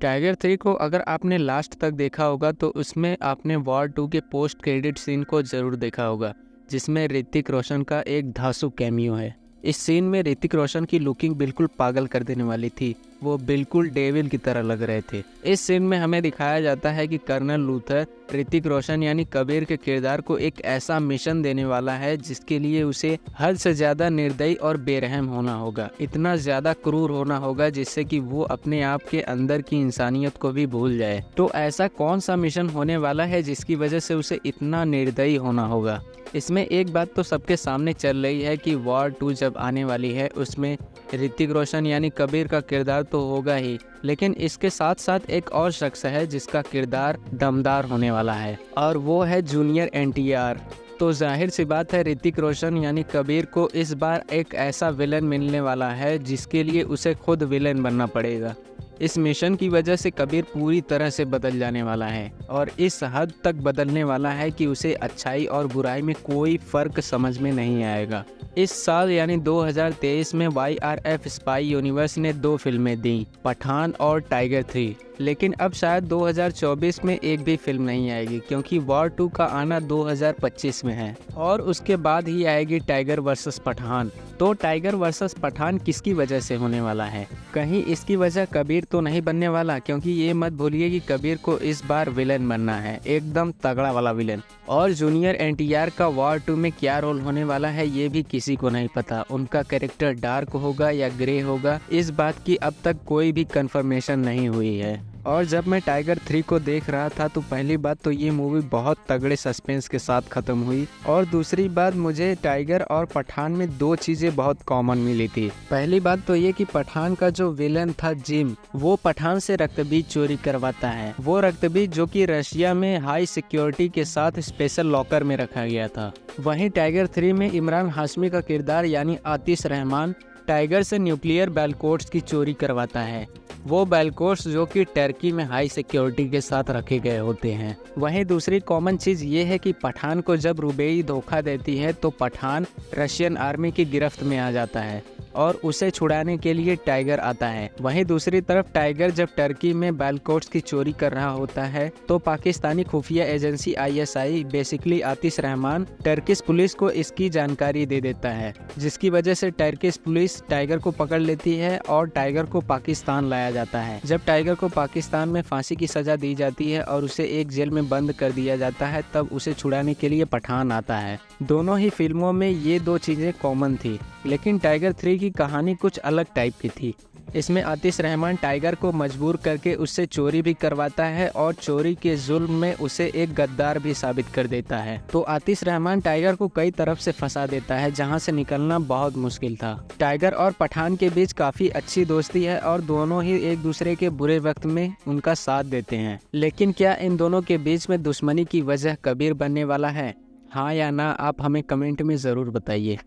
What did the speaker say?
Tiger 3 को अगर आपने लास्ट तक देखा होगा तो उसमें आपने वॉर 2 के पोस्ट क्रेडिट सीन को ज़रूर देखा होगा, जिसमें ऋतिक रोशन का एक धांसू कैमियो है। इस सीन में ऋतिक रोशन की लुकिंग बिल्कुल पागल कर देने वाली थी। वो बिल्कुल डेविल की तरह लग रहे थे। इस सीन में हमें दिखाया जाता है कि कर्नल लूथर ऋतिक रोशन यानी कबीर के किरदार को एक ऐसा मिशन देने वाला है जिसके लिए उसे हद से ज़्यादा निर्दयी और बेरहम होना होगा, इतना ज़्यादा क्रूर होना होगा जिससे कि वो अपने आप के अंदर की इंसानियत को भी भूल जाए। तो ऐसा कौन सा मिशन होने वाला है जिसकी वजह से उसे इतना निर्दयी होना होगा? इसमें एक बात तो सबके सामने चल रही है कि वॉर 2 जब आने वाली है उसमें ऋतिक रोशन यानी कबीर का किरदार तो होगा ही, लेकिन इसके साथ साथ एक और शख्स है जिसका किरदार दमदार होने वाला है और वो है जूनियर एनटीआर। तो जाहिर सी बात है ऋतिक रोशन यानी कबीर को इस बार एक ऐसा विलन मिलने वाला है जिसके लिए उसे खुद विलन बनना पड़ेगा। इस मिशन की वजह से कबीर पूरी तरह से बदल जाने वाला है और इस हद तक बदलने वाला है कि उसे अच्छाई और बुराई में कोई फ़र्क समझ में नहीं आएगा। इस साल यानी 2023 में YRF स्पाई यूनिवर्स ने 2 फिल्में दी, पठान और टाइगर 3। लेकिन अब शायद 2024 में एक भी फिल्म नहीं आएगी क्योंकि वॉर 2 का आना 2025 में है और उसके बाद ही आएगी टाइगर वर्सेस पठान। तो टाइगर वर्सेस पठान किसकी वजह से होने वाला है? कहीं इसकी वजह कबीर तो नहीं बनने वाला, क्योंकि ये मत भूलिए कि कबीर को इस बार विलन बनना है, एकदम तगड़ा वाला विलन। और जूनियर एनटीआर का वॉर 2 में क्या रोल होने वाला है ये भी किसी को नहीं पता। उनका कैरेक्टर डार्क होगा या ग्रे होगा, इस बात की अब तक कोई भी कंफर्मेशन नहीं हुई है। और जब मैं टाइगर 3 को देख रहा था तो पहली बात तो ये मूवी बहुत तगड़े सस्पेंस के साथ ख़त्म हुई और दूसरी बात मुझे टाइगर और पठान में 2 चीज़ें बहुत कॉमन मिली थी। पहली बात तो ये कि पठान का जो विलन था जिम, वो पठान से रक्तबीज चोरी करवाता है। वो रक्तबीज जो कि रशिया में हाई सिक्योरिटी के साथ स्पेशल लॉकर में रखा गया था। वहीं टाइगर 3 में इमरान हाशमी का किरदार यानी आतिश रहमान टाइगर से न्यूक्लियर बैलकोड्स की चोरी करवाता है। वो बैलकोड्स जो कि टर्की में हाई सिक्योरिटी के साथ रखे गए होते हैं। वहीं दूसरी कॉमन चीज़ ये है कि पठान को जब रुबेई धोखा देती है तो पठान रशियन आर्मी की गिरफ्त में आ जाता है और उसे छुड़ाने के लिए टाइगर आता है। वहीं दूसरी तरफ टाइगर जब टर्की में बैलकोड्स की चोरी कर रहा होता है तो पाकिस्तानी खुफिया एजेंसी ISI बेसिकली आतिश रहमान टर्किश पुलिस को इसकी जानकारी दे देता है, जिसकी वजह से टर्किश पुलिस टाइगर को पकड़ लेती है और टाइगर को पाकिस्तान लाया जाता है। जब टाइगर को पाकिस्तान में फांसी की सजा दी जाती है और उसे एक जेल में बंद कर दिया जाता है, तब उसे छुड़ाने के लिए पठान आता है। दोनों ही फिल्मों में ये 2 चीज़ें कॉमन थी, लेकिन टाइगर 3 की कहानी कुछ अलग टाइप की थी। इसमें आतिश रहमान टाइगर को मजबूर करके उससे चोरी भी करवाता है और चोरी के जुल्म में उसे एक गद्दार भी साबित कर देता है। तो आतिश रहमान टाइगर को कई तरफ से फंसा देता है जहां से निकलना बहुत मुश्किल था। टाइगर और पठान के बीच काफ़ी अच्छी दोस्ती है और दोनों ही एक दूसरे के बुरे वक्त में उनका साथ देते हैं। लेकिन क्या इन दोनों के बीच में दुश्मनी की वजह कबीर बनने वाला है? हाँ या ना, आप हमें कमेंट में ज़रूर बताइए।